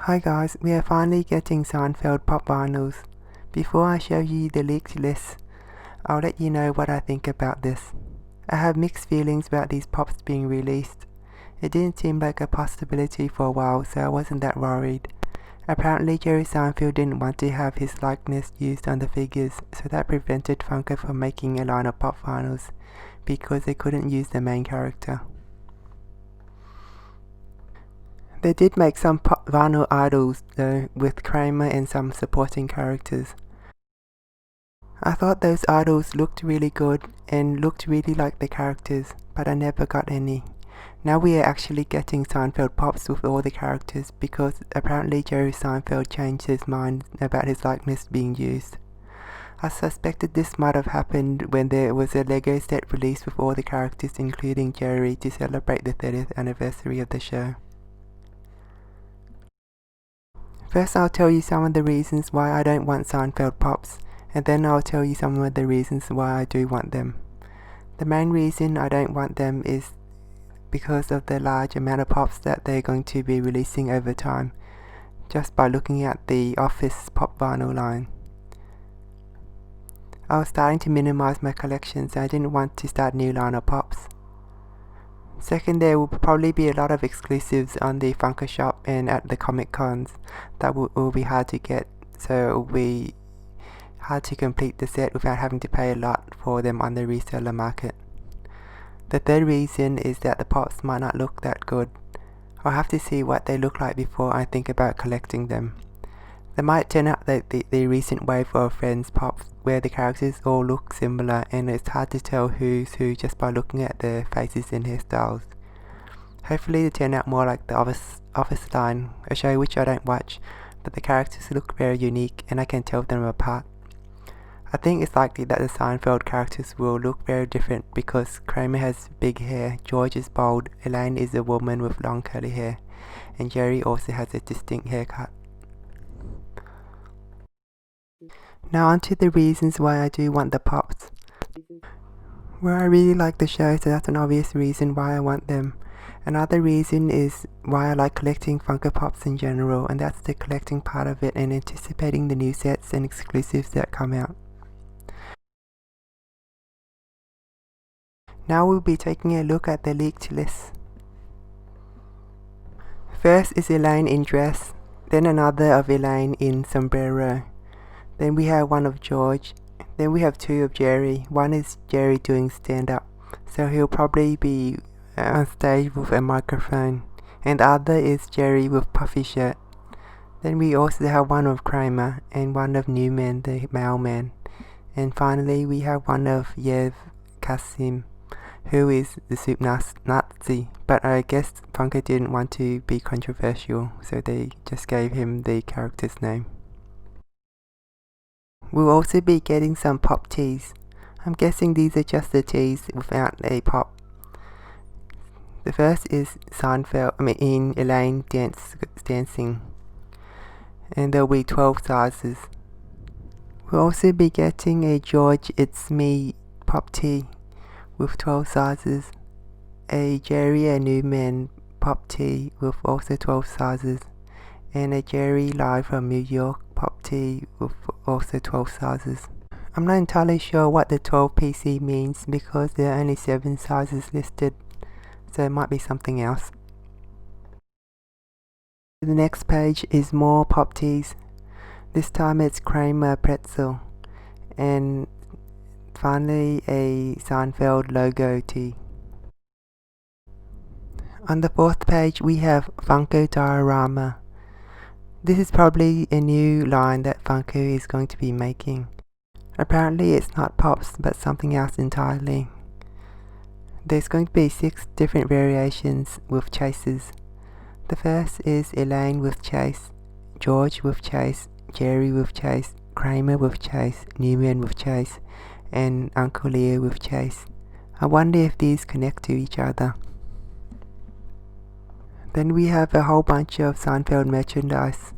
Hi guys, we are finally getting Seinfeld pop vinyls. Before I show you the leaked list, I'll let you know what I think about this. I have mixed feelings about these pops being released. It didn't seem like a possibility for a while, so I wasn't that worried. Apparently Jerry Seinfeld didn't want to have his likeness used on the figures, so that prevented Funko from making a line of pop vinyls, because they couldn't use the main character. They did make some pop vinyl idols though, with Kramer and some supporting characters. I thought those idols looked really good and looked really like the characters, but I never got any. Now we are actually getting Seinfeld pops with all the characters because apparently Jerry Seinfeld changed his mind about his likeness being used. I suspected this might have happened when there was a Lego set released with all the characters including Jerry to celebrate the 30th anniversary of the show. First I'll tell you some of the reasons why I don't want Seinfeld pops, and then I'll tell you some of the reasons why I do want them. The main reason I don't want them is because of the large amount of pops that they're going to be releasing over time, just by looking at the Office pop vinyl line. I was starting to minimize my collection, so I didn't want to start a new line of pops. Second, there will probably be a lot of exclusives on the Funko shop and at the Comic Cons that will be hard to get, so it will be hard to complete the set without having to pay a lot for them on the reseller market. The third reason is that the pops might not look that good. I'll have to see what they look like before I think about collecting them. They might turn out like the recent wave of Friends pops where the characters all look similar and it's hard to tell who's who just by looking at their faces and hairstyles. Hopefully they turn out more like the Office line, a show which I don't watch, but the characters look very unique and I can tell them apart. I think it's likely that the Seinfeld characters will look very different because Kramer has big hair, George is bald, Elaine is a woman with long curly hair, and Jerry also has a distinct haircut. Now on to the reasons why I do want the pops. Well, I really like the show, so that's an obvious reason why I want them. Another reason is why I like collecting Funko Pops in general, and that's the collecting part of it and anticipating the new sets and exclusives that come out. Now we'll be taking a look at the leaked list. First is Elaine in dress, then another of Elaine in sombrero. Then we have one of George. Then we have two of Jerry. One is Jerry doing stand-up, so he'll probably be on stage with a microphone. And the other is Jerry with puffy shirt. Then we also have one of Kramer and one of Newman, the mailman. And finally we have one of Yev Kasim, who is the soup Nazi. But I guess Funko didn't want to be controversial, so they just gave him the character's name. We'll also be getting some pop tees. I'm guessing these are just the tees without a pop. The first is Elaine dancing, and there'll be 12 sizes. We'll also be getting a George It's Me pop tee with 12 sizes, a Jerry and Newman pop tee with also 12 sizes, and a Jerry Live from New York pop tee with also 12 sizes. I'm not entirely sure what the 12 PC means because there are only 7 sizes listed, so it might be something else. The next page is more pop tees. This time it's Kramer pretzel, and finally a Seinfeld logo tee. On the fourth page we have Funko Diorama. This is probably a new line that Funko is going to be making. Apparently it's not pops but something else entirely. There's going to be 6 different variations with chases. The first is Elaine with Chase, George with Chase, Jerry with Chase, Kramer with Chase, Newman with Chase, and Uncle Leo with Chase. I wonder if these connect to each other. Then we have a whole bunch of Seinfeld merchandise.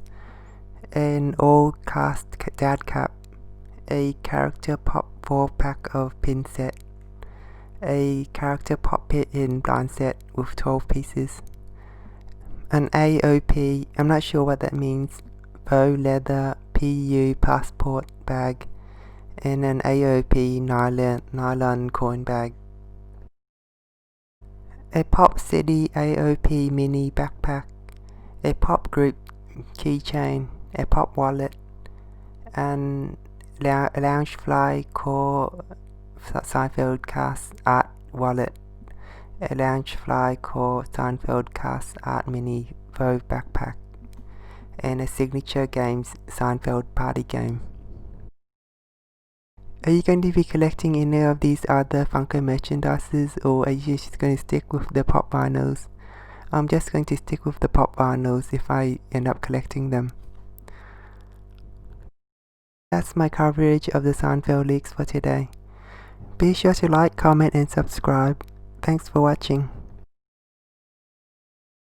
An all-cast dad cap, a character pop 4-pack of pin set, a character pop pit in blind set with 12 pieces, An AOP, I'm not sure what that means, faux leather PU passport bag, and an AOP nylon coin bag. A Pop City AOP mini backpack, a pop group keychain, a pop wallet, and Loungefly core Seinfeld cast art wallet, a Loungefly core Seinfeld cast art mini faux backpack, and a signature games Seinfeld party game. Are you going to be collecting any of these other Funko merchandises, or are you just going to stick with the pop vinyls? I'm just going to stick with the pop vinyls if I end up collecting them. That's my coverage of the Seinfeld leaks for today. Be sure to like, comment and subscribe. Thanks for watching.